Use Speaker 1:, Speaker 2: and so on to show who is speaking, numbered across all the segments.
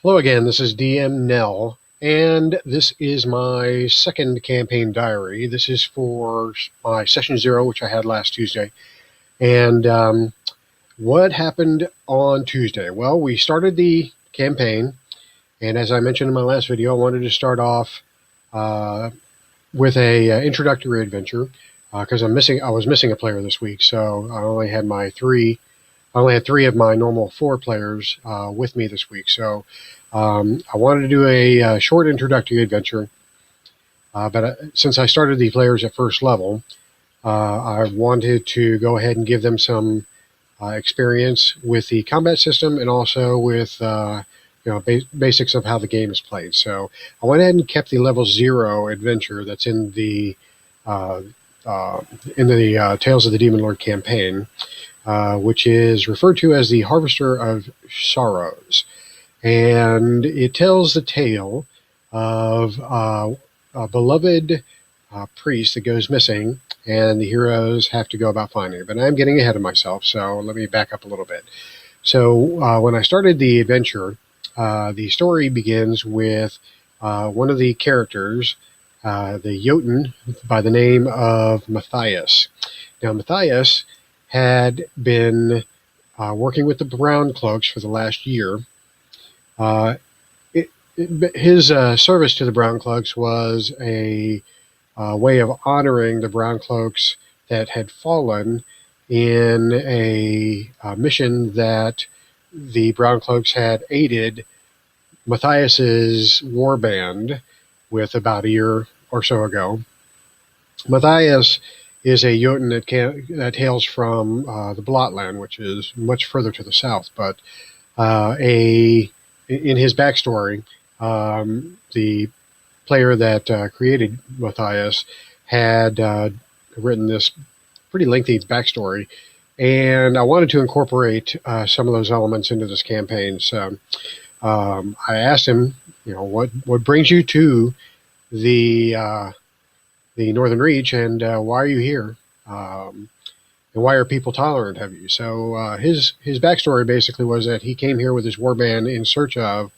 Speaker 1: Hello again, this is DM Nell, and this is my second campaign diary. This is for my session 0, which I had last Tuesday. And what happened on Tuesday? Well, we started the campaign, and as I mentioned in my last video, I wanted to start off with a introductory adventure because I was missing a player this week, so I only had three of my normal 4 players with me this week. So I wanted to do a short introductory adventure, but since I started the players at first level, I wanted to go ahead and give them some experience with the combat system and also with basics of how the game is played. So I went ahead and kept the level 0 adventure that's in the Tales of the Demon Lord campaign, which is referred to as the Harvester of Sorrows. And it tells the tale of a beloved priest that goes missing, and the heroes have to go about finding it. But I'm getting ahead of myself, so let me back up a little bit. So when I started the adventure, the story begins with one of the characters, the Jotun, by the name of Matthias. Now, Matthias had been working with the Brown Cloaks for the last year. His service to the Brown Cloaks was a way of honoring the Brown Cloaks that had fallen in a mission that the Brown Cloaks had aided Matthias's warband with about a year or so ago. Matthias is a Jotun that hails from the Blotland, which is much further to the south. But in his backstory, the player that created Matthias had written this pretty lengthy backstory, and I wanted to incorporate some of those elements into this campaign. So I asked him, what brings you to the Northern Reach, and why are you here? And why are people tolerant of you? So his backstory basically was that he came here with his warband in search of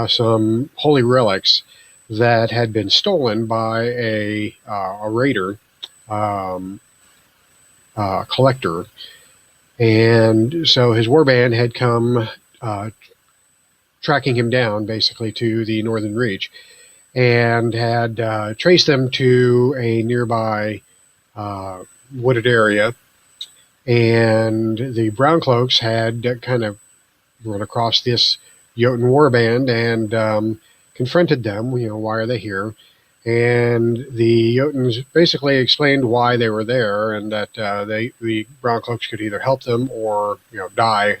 Speaker 1: some holy relics that had been stolen by a raider collector. And so his warband had come tracking him down basically to the Northern Reach, and had traced them to a nearby wooded area. And the Brown Cloaks had kind of run across this Jotun warband and confronted them. Why are they here? And the Jotuns basically explained why they were there, and that the Brown Cloaks could either help them or die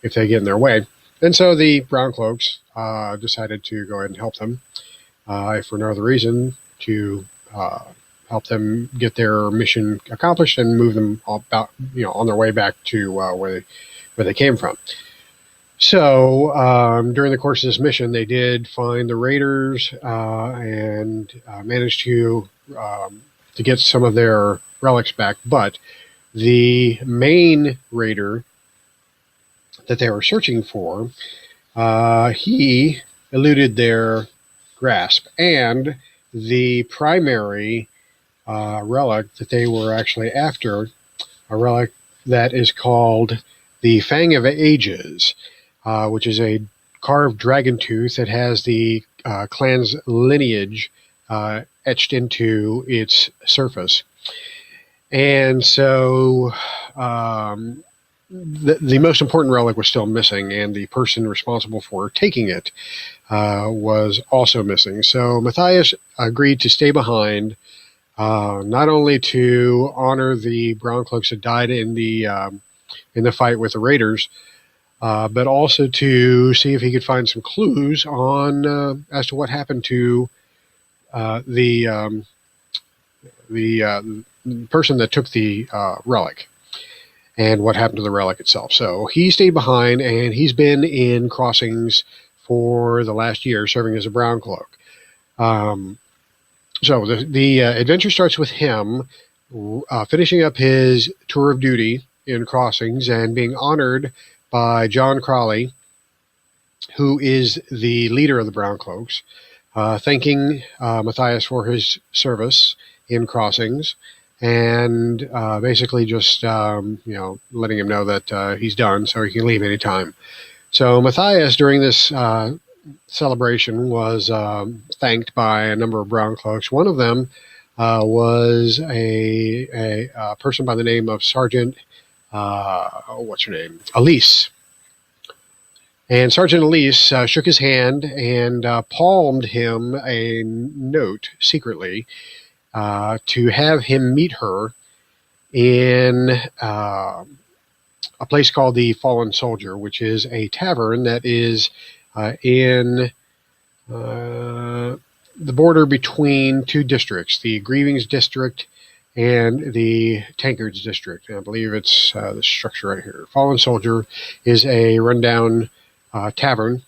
Speaker 1: if they get in their way. And so the Brown Cloaks decided to go ahead and help them, if for no other reason, to help them get their mission accomplished and move them about, on their way back to where they came from. So during the course of this mission, they did find the raiders and managed to get some of their relics back. But the main raider that they were searching for, he eluded their grasp, and the primary relic that they were actually after, a relic that is called the Fang of Ages, which is a carved dragon tooth that has the clan's lineage etched into its surface. And so the most important relic was still missing, and the person responsible for taking it was also missing. So Matthias agreed to stay behind, not only to honor the Brown Cloaks that died in the fight with the raiders, but also to see if he could find some clues on as to what happened to the person that took the relic, and what happened to the relic itself. So he stayed behind, and he's been in crossings for the last year, serving as a Brown Cloak. So the adventure starts with him finishing up his tour of duty in crossings and being honored by John Crawley, who is the leader of the Brown Cloaks, thanking Matthias for his service in crossings, and basically just letting him know that he's done, so he can leave anytime. So Matthias, during this celebration, was thanked by a number of Brown Cloaks. One of them was a person by the name of Sergeant, what's her name? Elise. And Sergeant Elise shook his hand and palmed him a note secretly to have him meet her in a place called the Fallen Soldier, which is a tavern that is in the border between two districts, the Grievings District and the Tankards District. And I believe it's the structure right here. Fallen Soldier is a rundown tavern.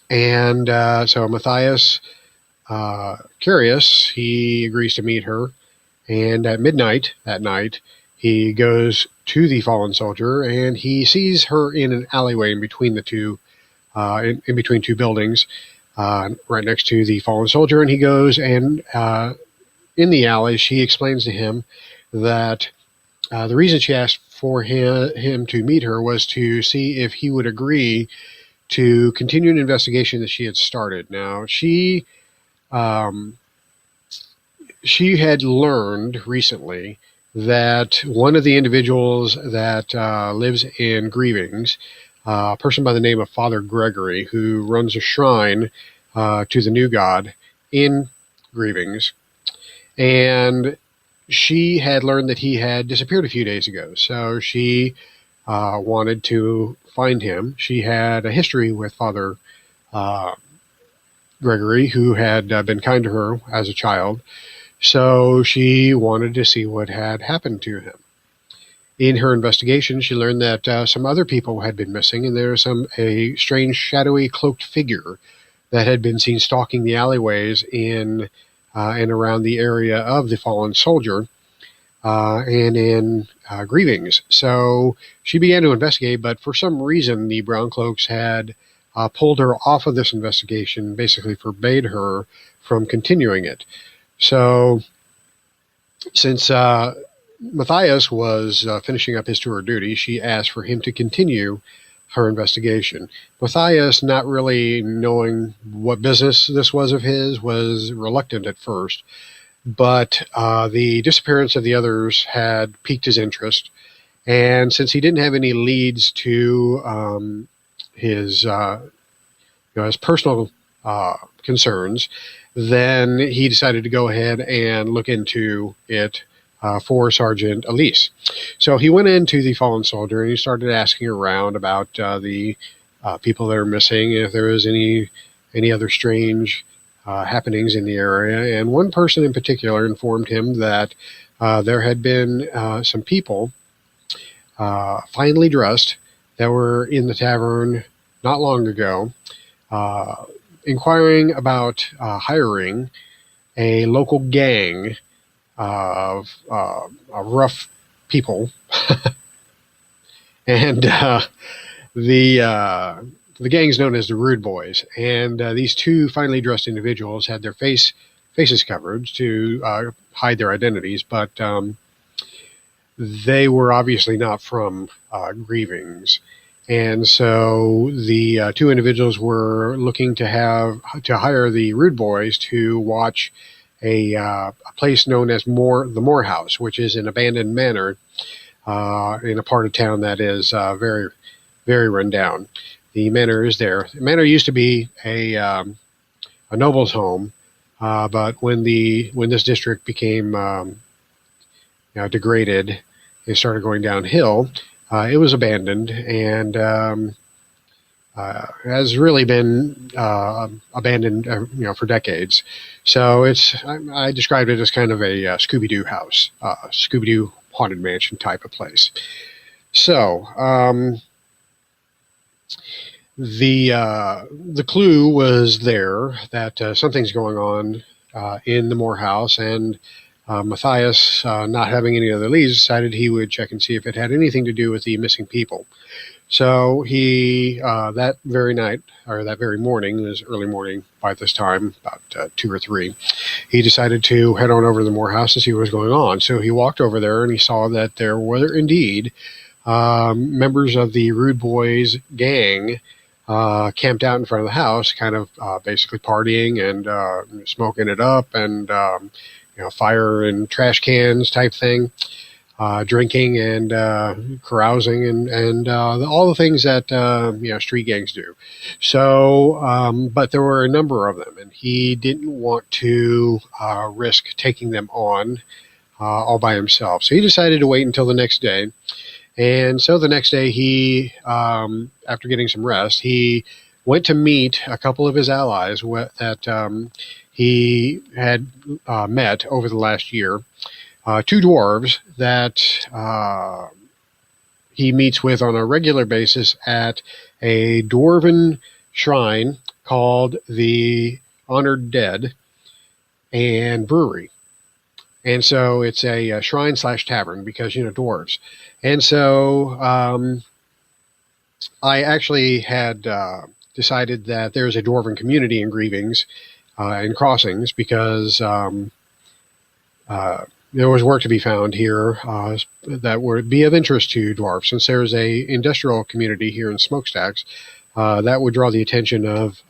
Speaker 1: And so Matthias, curious, he agrees to meet her. And at midnight that night, he goes to the Fallen Soldier, and he sees her in an alleyway in between the two, in between two buildings, right next to the Fallen Soldier. And he goes, and in the alley, she explains to him that the reason she asked for him to meet her was to see if he would agree to continue an investigation that she had started. Now, she had learned recently that one of the individuals that lives in Grievings, a person by the name of Father Gregory, who runs a shrine to the new god in Grievings, and she had learned that he had disappeared a few days ago. So she wanted to find him. She had a history with Father Gregory, who had been kind to her as a child. So she wanted to see what had happened to him. In her investigation, she learned that some other people had been missing, and there was a strange, shadowy, cloaked figure that had been seen stalking the alleyways in and around the area of the Fallen Soldier and in Grievings. So she began to investigate, but for some reason, the Brown Cloaks had pulled her off of this investigation, basically forbade her from continuing it. So since Matthias was finishing up his tour of duty, she asked for him to continue her investigation. Matthias, not really knowing what business this was of his, was reluctant at first, but the disappearance of the others had piqued his interest. And since he didn't have any leads to his personal concerns, then he decided to go ahead and look into it for Sergeant Elise. So he went into the Fallen Soldier and he started asking around about the people that are missing, if there was any other strange happenings in the area. And one person in particular informed him that there had been some people finely dressed that were in the tavern not long ago, inquiring about hiring a local gang of rough people, and the gang is known as the Rude Boys. And these two finely dressed individuals had their faces covered to hide their identities, but they were obviously not from Grievings. And so the two individuals were looking to hire the Rude Boys to watch a place known as the Moore House, which is an abandoned manor in a part of town that is very, very run down. The manor is there. The manor used to be a noble's home, but when this district became degraded and started going downhill, it was abandoned and has really been abandoned, for decades. So I described it as kind of a Scooby-Doo house, Scooby-Doo haunted mansion type of place. So the clue was there that something's going on in the Moore House, and Matthias, not having any other leads, decided he would check and see if it had anything to do with the missing people. So he, that very night, or that very morning, it was early morning by this time, about 2 or 3, he decided to head on over to the Morehouse and see what was going on. So he walked over there and he saw that there were indeed members of the Rude Boys gang camped out in front of the house, kind of basically partying and smoking it up, and fire and trash cans type thing, drinking and carousing, and all the things that street gangs do. So, but there were a number of them, and he didn't want to risk taking them on all by himself. So he decided to wait until the next day. And so the next day, he, after getting some rest, he went to meet a couple of his allies that he had met over the last year. 2 dwarves that he meets with on a regular basis at a dwarven shrine called the Honored Dead and Brewery. And so it's a shrine / tavern because, dwarves. And so I actually had decided that there's a dwarven community in Grievings and Crossings because there was work to be found here that would be of interest to dwarves, since there's a industrial community here in Smokestacks that would draw the attention of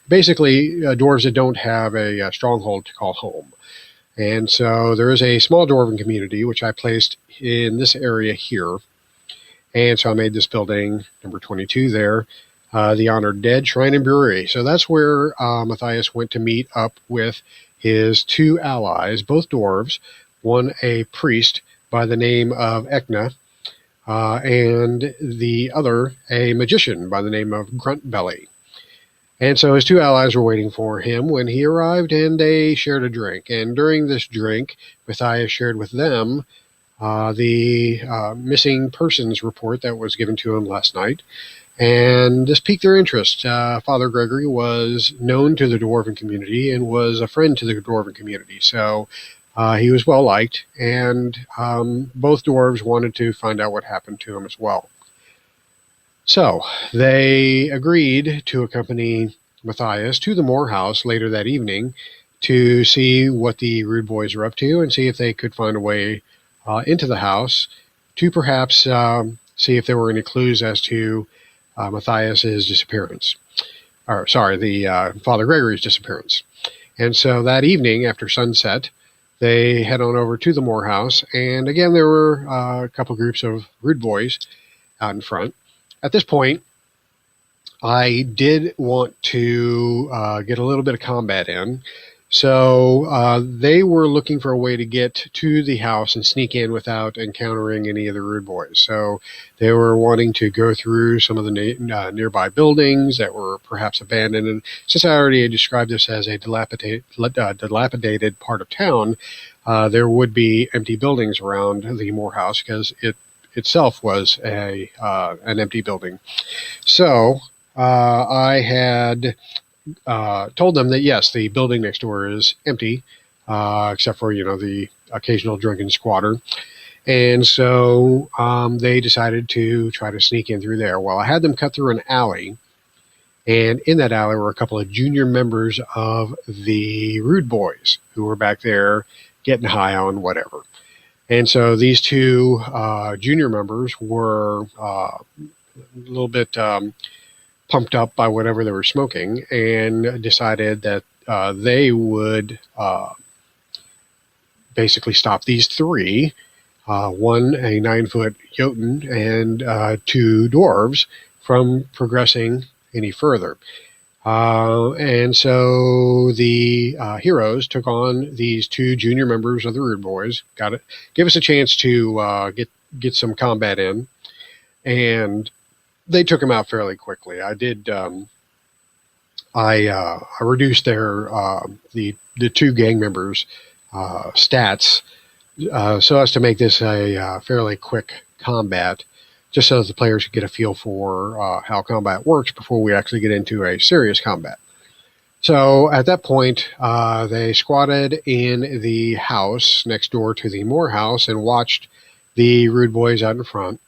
Speaker 1: basically dwarves that don't have a stronghold to call home. And so there is a small dwarven community, which I placed in this area here. And so I made this building, number 22 there, the Honored Dead Shrine and Brewery. So that's where Matthias went to meet up with his 2 allies, both dwarves, one a priest by the name of Ekna, and the other a magician by the name of Gruntbelly. And so his 2 allies were waiting for him when he arrived, and they shared a drink. And during this drink, Matthias shared with them the missing persons report that was given to him last night. And this piqued their interest. Father Gregory was known to the dwarven community and was a friend to the dwarven community. So he was well liked, and both dwarves wanted to find out what happened to him as well. So they agreed to accompany Matthias to the Morehouse later that evening to see what the Rude Boys were up to and see if they could find a way into the house to perhaps see if there were any clues as to Matthias's disappearance. The Father Gregory's disappearance. And so that evening, after sunset, they head on over to the Morehouse. And again, there were a couple groups of Rude Boys out in front. At this point, I did want to get a little bit of combat in. So they were looking for a way to get to the house and sneak in without encountering any of the Rude Boys. So they were wanting to go through some of the nearby buildings that were perhaps abandoned. And since I already described this as a dilapidated part of town, there would be empty buildings around the Morehouse because it itself was an empty building. So I had told them that yes, the building next door is empty, except for the occasional drunken squatter, and so they decided to try to sneak in through there. Well, I had them cut through an alley, and in that alley were a couple of junior members of the Rude Boys who were back there getting high on whatever. And so these 2 junior members were a little bit pumped up by whatever they were smoking and decided that they would basically stop these 3, one a 9-foot Jotun and 2 dwarves, from progressing any further. And so the heroes took on these 2 junior members of the Rude Boys, give us a chance to get some combat in, and they took them out fairly quickly. I did. I reduced their the 2 gang members' stats so as to make this a fairly quick combat, just so that the players could get a feel for how combat works before we actually get into a serious combat. So at that point, they squatted in the house next door to the Morehouse and watched the Rude Boys out in front.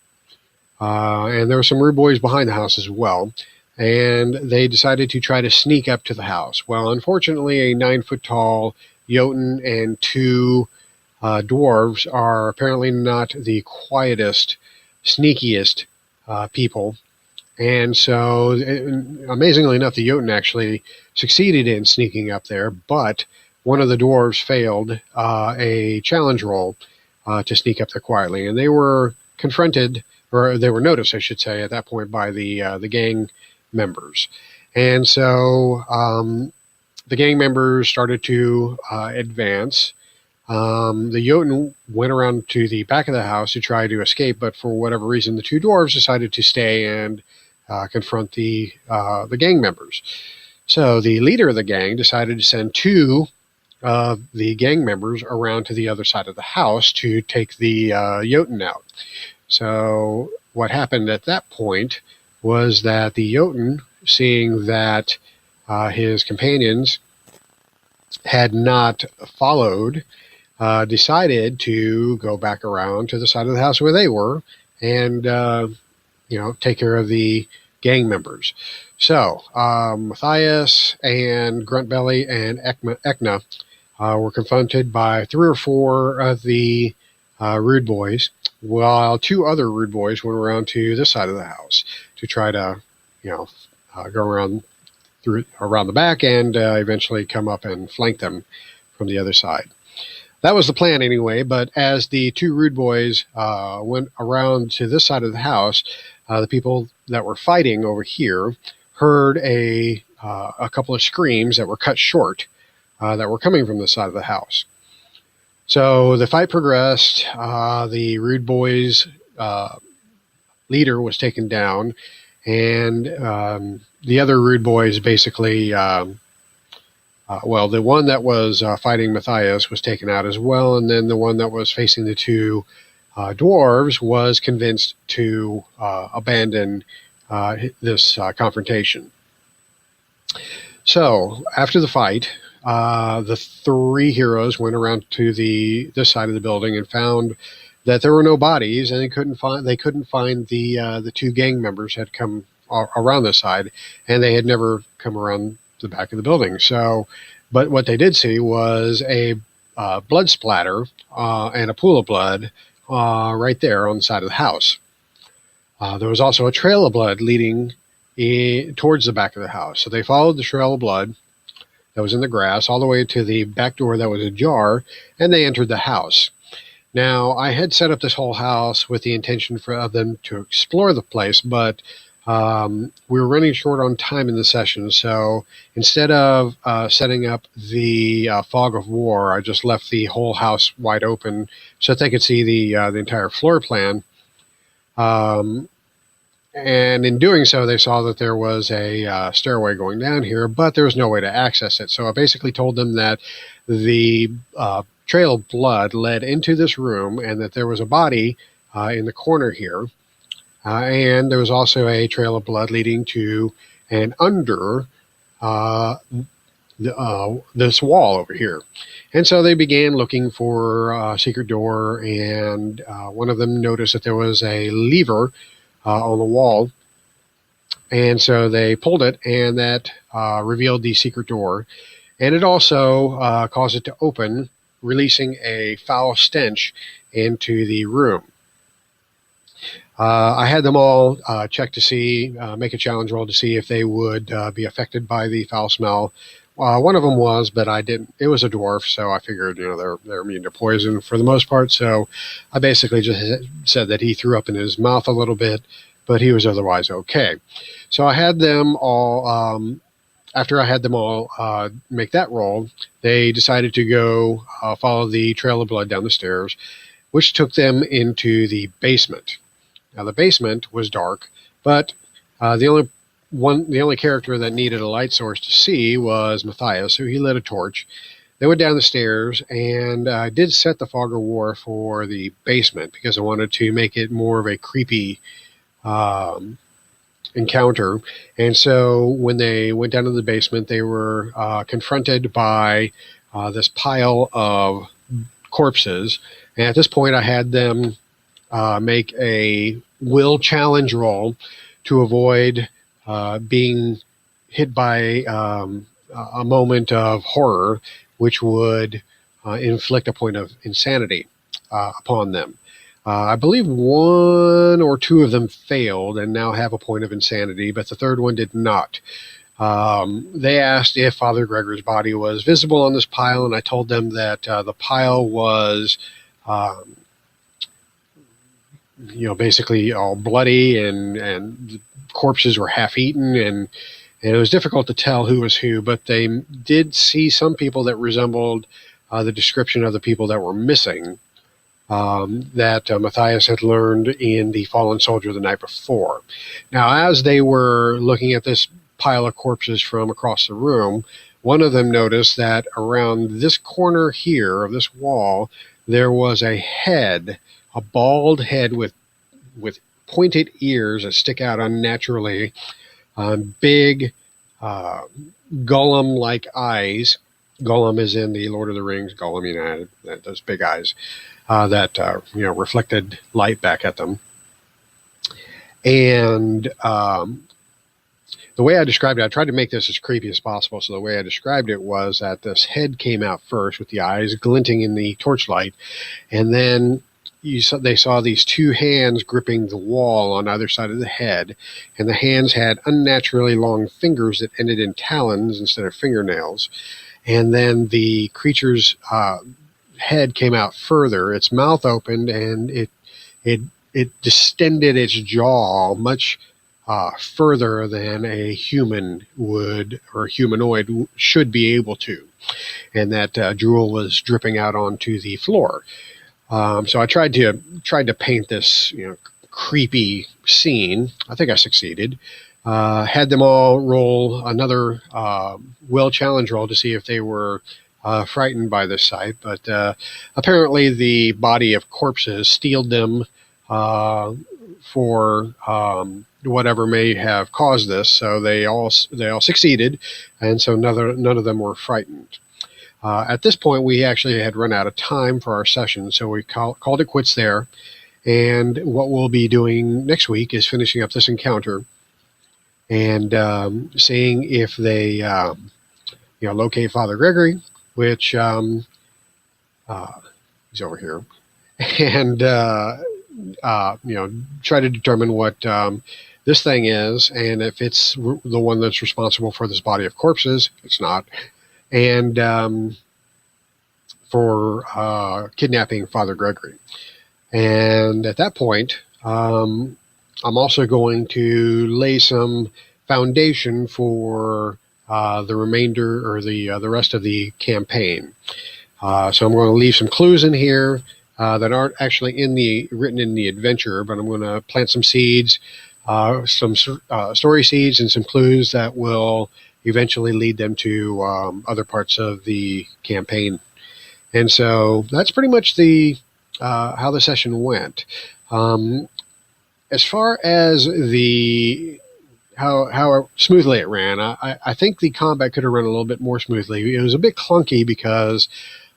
Speaker 1: and there were some rude boys behind the house as well. And they decided to try to sneak up to the house. Well, unfortunately, a 9-foot tall Jotun and two dwarves are apparently not the quietest, sneakiest people. And so, amazingly enough, the Jotun actually succeeded in sneaking up there, but one of the dwarves failed a challenge roll to sneak up there quietly. And they were confronted, or they were noticed, I should say, at that point by the gang members. And so the gang members started to advance. The Jotun went around to the back of the house to try to escape, but for whatever reason, the two dwarves decided to stay and confront the gang members. So the leader of the gang decided to send two of the gang members around to the other side of the house to take the Jotun out. So what happened at that point was that the Jotun, seeing that his companions had not followed, decided to go back around to the side of the house where they were and, take care of the gang members. So Matthias and Gruntbelly and Ekna were confronted by 3 or 4 of the rude boys, while 2 other rude boys went around to this side of the house to try to, go around the back and eventually come up and flank them from the other side. That was the plan anyway, but as the 2 rude boys went around to this side of the house, the people that were fighting over here heard a couple of screams that were cut short that were coming from the side of the house. So the fight progressed. The rude boys' leader was taken down, and the other rude boys basically, the one that was fighting Matthias was taken out as well, and then the one that was facing the 2 dwarves was convinced to abandon this confrontation. So after the fight, the 3 heroes went around to this side of the building and found that there were no bodies, and they couldn't find the 2 gang members had come around this side, and they had never come around the back of the building. So, but what they did see was a blood splatter and a pool of blood right there on the side of the house. There was also a trail of blood leading towards the back of the house. So they followed the trail of blood that was in the grass all the way to the back door that was ajar, and they entered the house. Now, I had set up this whole house with the intention of them to explore the place, but we were running short on time in the session, so instead of setting up the fog of war, I just left the whole house wide open so that they could see the entire floor plan. And in doing so, they saw that there was a stairway going down here, but there was no way to access it. So I basically told them that the trail of blood led into this room and that there was a body in the corner here. And there was also a trail of blood leading to and under this wall over here. And so they began looking for a secret door, and one of them noticed that there was a lever on the wall. And so they pulled it, and that revealed the secret door. And it also caused it to open, releasing a foul stench into the room. I had them all check to see, make a challenge roll to see if they would be affected by the foul smell. One of them was, but I didn't. It was a dwarf, so I figured, they're immune to poison for the most part. So I basically just said that he threw up in his mouth a little bit, but he was otherwise okay. So I had them all. After I had them all make that roll, they decided to go follow the trail of blood down the stairs, which took them into the basement. Now the basement was dark, but the only character that needed a light source to see was Matthias, so he lit a torch. They went down the stairs, and I did set the fog of war for the basement because I wanted to make it more of a creepy encounter. And so when they went down to the basement, they were confronted by this pile of corpses. And at this point, I had them make a will challenge roll to avoid being hit by a moment of horror, which would inflict a point of insanity upon them. I believe one or two of them failed and now have a point of insanity, but the third one did not. They asked if Father Gregory's body was visible on this pile, and I told them that the pile was, basically all bloody, and the corpses were half-eaten, and it was difficult to tell who was who, but they did see some people that resembled the description of the people that were missing that Matthias had learned in the Fallen Soldier the night before. Now, as they were looking at this pile of corpses from across the room, one of them noticed that around this corner here of this wall, there was a head, a bald head with pointed ears that stick out unnaturally, big Gollum-like eyes. Gollum is in the Lord of the Rings, Gollum, those big eyes that reflected light back at them. And the way I described it, I tried to make this as creepy as possible. So the way I described it was that this head came out first with the eyes glinting in the torchlight, and then they saw these two hands gripping the wall on either side of the head, and the hands had unnaturally long fingers that ended in talons instead of fingernails. And then the creature's head came out further, its mouth opened, and it distended its jaw much further than a human would, or a humanoid should be able to, and that drool was dripping out onto the floor. So I tried to paint this creepy scene. I think I succeeded. Had them all roll another will challenge roll to see if they were frightened by this sight, but apparently the body of corpses steeled them for whatever may have caused this. So they all succeeded, and so none of them were frightened. At this point, we actually had run out of time for our session, so we called it quits there. And what we'll be doing next week is finishing up this encounter and seeing if they locate Father Gregory, which he's over here, and try to determine what this thing is, and if it's the one that's responsible for this body of corpses. It's not. And for kidnapping Father Gregory. And at that point, I'm also going to lay some foundation for the remainder, or the rest of the campaign. So I'm going to leave some clues in here that aren't actually written in the adventure, but I'm going to plant some seeds, some story seeds, and some clues that will eventually lead them to other parts of the campaign. And so that's pretty much how the session went. As far as how smoothly it ran, I think the combat could have run a little bit more smoothly. It was a bit clunky because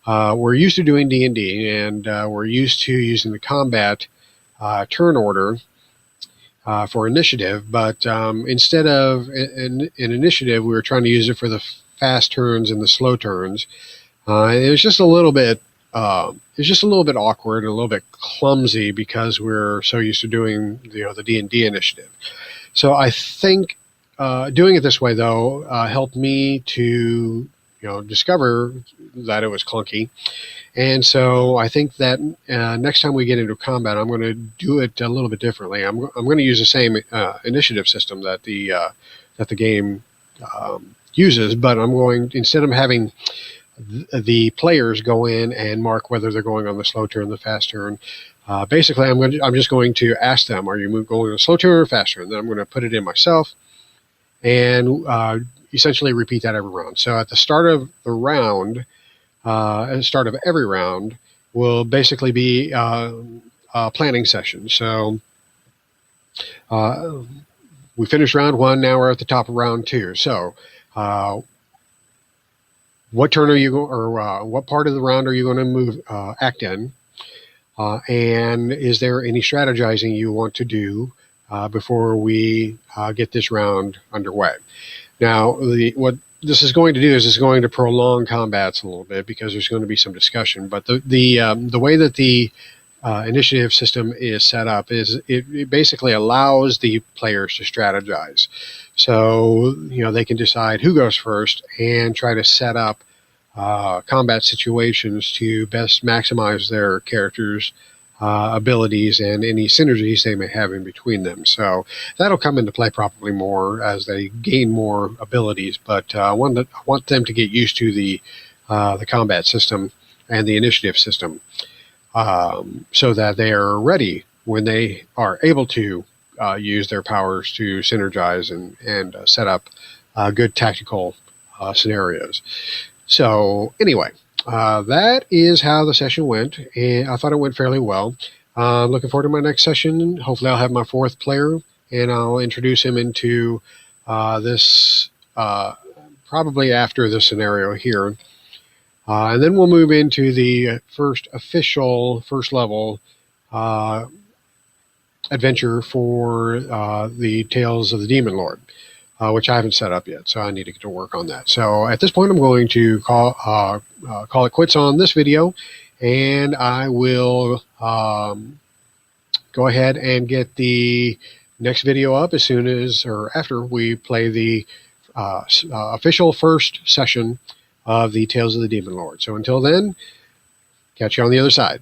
Speaker 1: we're used to doing D&D, and we're used to using the combat turn order for initiative, but instead of an initiative, we were trying to use it for the fast turns and the slow turns. It was just a little bit awkward and a little bit clumsy because we're so used to doing the D&D initiative. So I think doing it this way, though, helped me to discover that it was clunky. And so I think that next time we get into combat, I'm going to do it a little bit differently. I'm going to use the same initiative system that the game uses, but I'm going, instead of having the players go in and mark whether they're going on the slow turn, the fast turn. Basically, I'm just going to ask them, "Are you going on a slow turn or fast turn?" And then I'm going to put it in myself, and essentially repeat that every round. So at the start of the round. At the start of every round will basically be a planning session. So we finished round one. Now we're at the top of round two. So what turn are you going, or what part of the round are you going to act in? and is there any strategizing you want to do before we get this round underway? Now, what this is going to do is it's going to prolong combats a little bit because there's going to be some discussion. But the way that the initiative system is set up is it basically allows the players to strategize. So they can decide who goes first and try to set up combat situations to best maximize their characters' abilities and any synergies they may have in between them. So that'll come into play probably more as they gain more abilities. But I want them to get used to the combat system and the initiative system, so that they are ready when they are able to use their powers to synergize and set up good tactical scenarios. So anyway, that is how the session went, and I thought it went fairly well. Looking forward to my next session. Hopefully I'll have my fourth player, and I'll introduce him into this probably after the scenario here. And then we'll move into the first level adventure for the Tales of the Demon Lord, which I haven't set up yet, so I need to get to work on that. So at this point, I'm going to call it quits on this video, and I will go ahead and get the next video up as soon as, or after we play the official first session of the Tales of the Demon Lord. So until then, catch you on the other side.